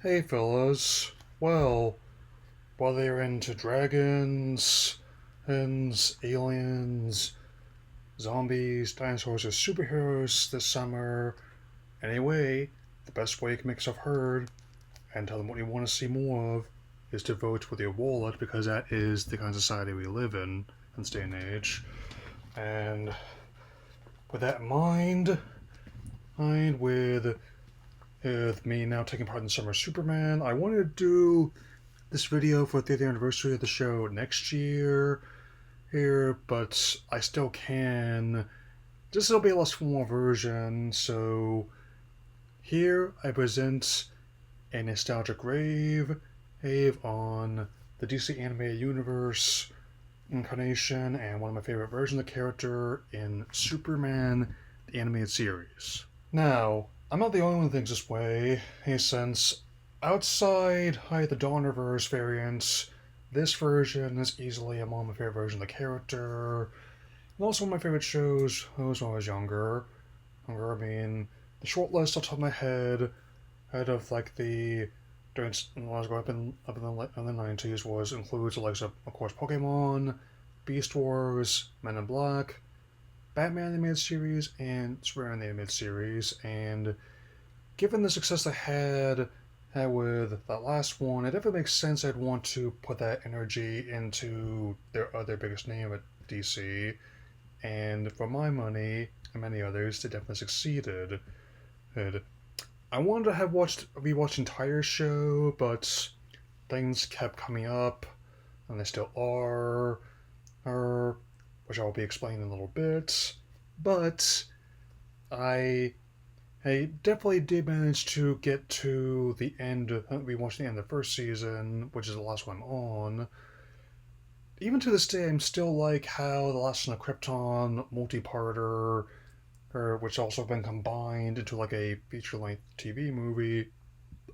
Hey fellas. Well, whether you're into dragons, aliens, zombies, dinosaurs, or superheroes this summer, anyway, the best way you can make yourself heard and tell them what you want to see more of is to vote with your wallet because that is the kind of society we live in this day and age. And with that in mind, and with me now taking part in Summer Superman, I wanted to do this video for the 30th anniversary of the show next year here, but I still can. This will be a less formal version, so here I present a Nostalgic Rave on the DC animated universe incarnation and one of my favorite versions of the character in Superman, the animated series. Now, I'm not the only one who thinks this way, since outside the Donnerverse variant, this version is easily among my favorite versions of the character, and also one of my favorite shows when I was younger. I mean, the short list off the top of my head, out of when I was growing up in the 90s, includes the likes of course, Pokemon, Beast Wars, Men in Black, Batman animated series, and Superman animated series, and given the success I had with that last one, it definitely makes sense I'd want to put that energy into their other biggest name at DC, and for my money, and many others, they definitely succeeded. I wanted to have rewatched the entire show, but things kept coming up, and they still are, which I'll be explaining in a little bit. But I definitely did manage to get to the end. We watched the end of the first season, which is the last one I'm on. Even to this day, I'm still like how the Last Son of Krypton multi-parter, which also been combined into like a feature-length TV movie,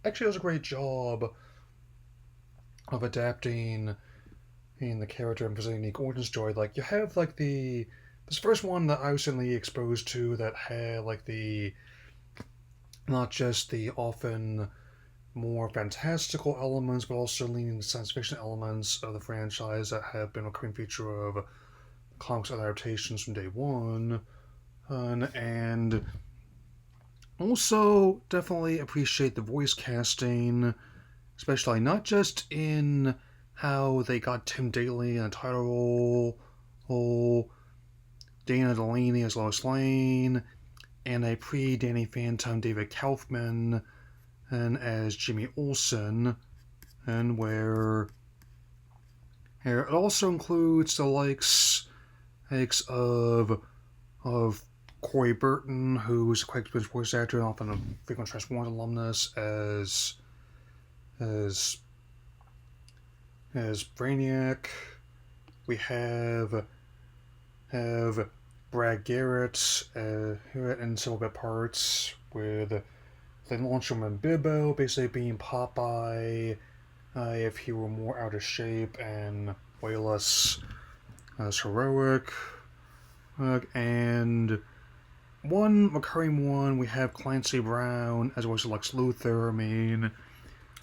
actually does a great job of adapting in the character and presenting unique origin story. Like you have this first one that I was recently exposed to that had the not just the often more fantastical elements, but also leaning into science fiction elements of the franchise that have been a recurring feature of comics adaptations from day one. And also definitely appreciate the voice casting, especially not just in how they got Tim Daly in the title role, Dana Delaney as Lois Lane, and a pre-Danny Phantom David Kaufman and as Jimmy Olsen, and where here it also includes the likes of Corey Burton, who's a quite good voice actor and often a frequent Transformers alumnus, as Brainiac. We have Brad Garrett in several bit parts, with the longshoreman Bibbo basically being Popeye if he were more out of shape and way less heroic. And one recurring one, we have Clancy Brown as voice of Lex Luthor.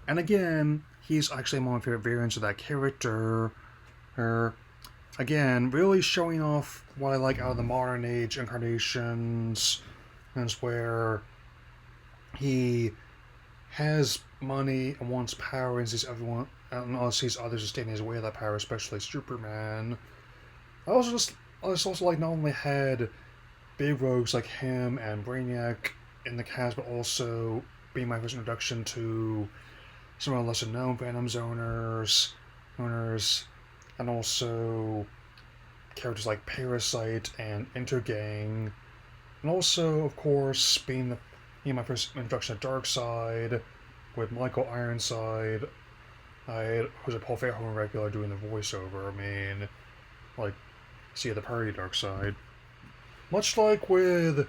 And again, he's actually one of my favorite variants of that character. Again, really showing off what I like out of the modern age incarnations, and it's where he has money and wants power and sees everyone and sees others just standing in his way of that power, especially Superman. I also like not only had big rogues like him and Brainiac in the cast, but also being my first introduction to some of the lesser known Phantom Zoners, and also characters like Parasite and Intergang, and also, of course, being my first introduction to Darkseid with Michael Ironside, who's a Paul Verhoeven regular doing the voiceover. See the party Darkseid. Much like with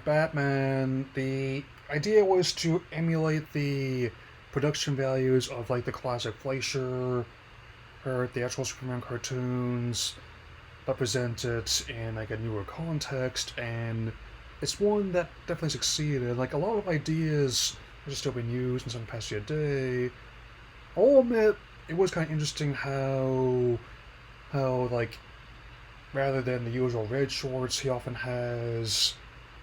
Batman, the idea was to emulate the production values of the classic Fleischer or theatrical Superman cartoons, but present it in a newer context, and it's one that definitely succeeded. A lot of ideas which is still being used in some capacity a day. I'll admit, it was kind of interesting how like, rather than the usual red shorts he often has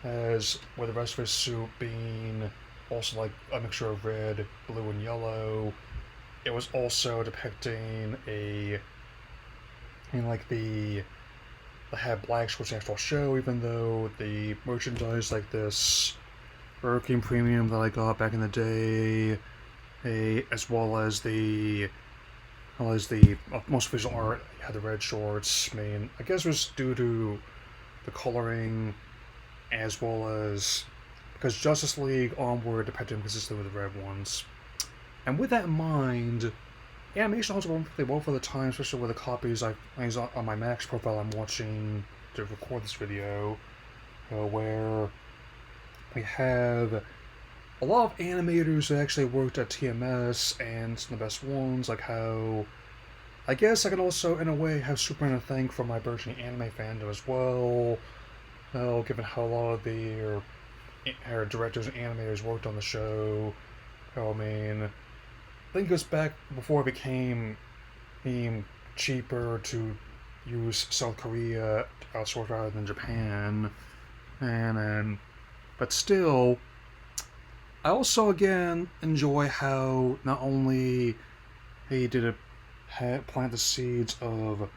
with the rest of his suit being also like a mixture of red, blue, and yellow. It was also depicting a in like the had black shorts in the actual show, even though the merchandise like this Hurricane Premium that I got back in the day, as well as the most visual art had the red shorts. I mean, I guess it was due to the coloring as well as because Justice League Onward depicted him consistently with the red ones. And with that in mind, animation holds up pretty well for the time, especially with the copies I on my Max profile I'm watching to record this video, where we have a lot of animators that actually worked at TMS, and some of the best ones, like how I guess I can also, in a way, have Superman to thank for my burgeoning anime fandom as well. Given how a lot of our directors and animators worked on the show. I mean, I think it goes back before it became cheaper to use South Korea outsourced rather than Japan, and but still, I also again enjoy how not only he did it plant the seeds of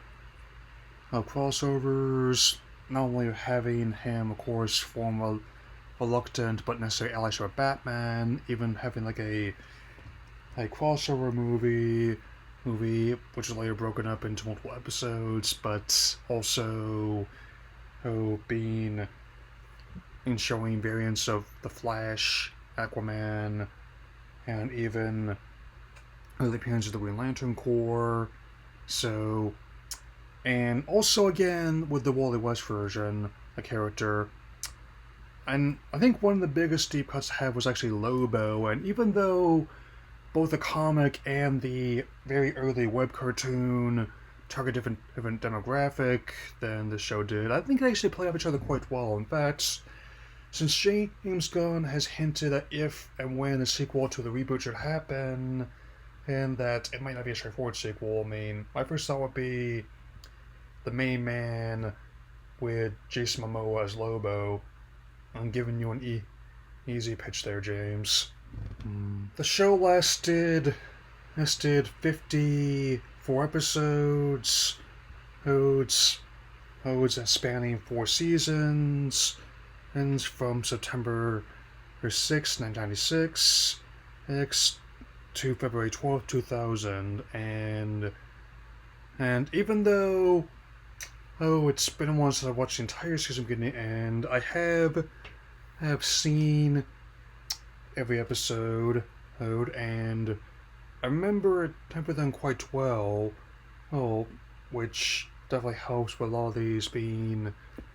crossovers, not only having him, of course, form a reluctant but necessary allyship with Batman, even having like a crossover movie which is later broken up into multiple episodes, but also being in showing variants of the Flash, Aquaman, and even early appearance of the Green Lantern Corps. So, and also again with the Wally West version, a character. And I think one of the biggest deep cuts I had was actually Lobo, and even though both the comic and the very early web cartoon target different demographic than the show did, I think they actually play off each other quite well. In fact, since James Gunn has hinted that if and when a sequel to the reboot should happen, and that it might not be a straightforward sequel, I mean, my first thought would be the main man with Jason Momoa as Lobo. I'm giving you an easy pitch there, James. The show lasted 54 episodes, spanning 4 seasons, and from September 6, 1996, to February 12th, 2000, and even though it's been a while since I've watched the entire season beginning to end, I have seen every episode, and I remember them quite well, which definitely helps with a lot of these being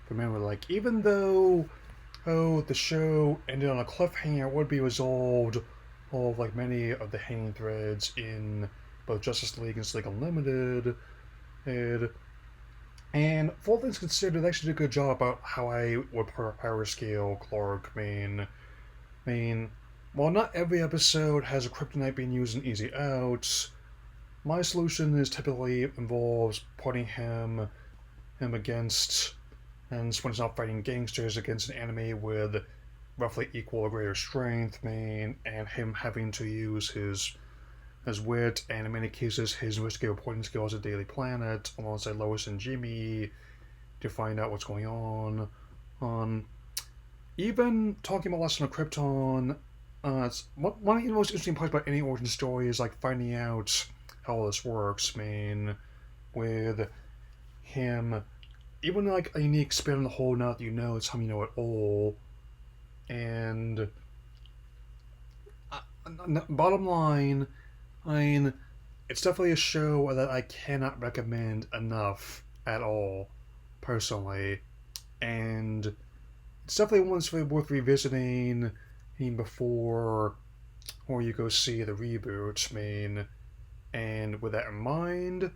familiar. Like, even though the show ended on a cliffhanger, it would be resolved of like many of the hanging threads in both Justice League and League Unlimited, and for all things considered, they actually did a good job about how I would power scale Clark. I mean, while not every episode has a kryptonite being used in easy outs, my solution is typically involves putting him against, and when he's not fighting gangsters, against an enemy with roughly equal or greater strength, and him having to use his wit, and in many cases his investigative reporting skills at Daily Planet, alongside Lois and Jimmy, to find out what's going on. Even talking about Lesson of Krypton, one of the most interesting parts about any origin story is like finding out how all this works. With him, even like a unique spin on the whole, now that you know it's how you know it all. And bottom line, it's definitely a show that I cannot recommend enough at all, personally. And it's definitely one that's really worth revisiting before or you go see the reboot. And with that in mind,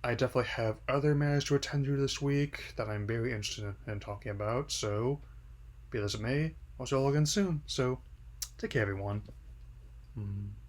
I definitely have other matters to attend to this week that I'm very interested in talking about. So, be that as it may, I'll see you all again soon. So, take care, everyone. Mm.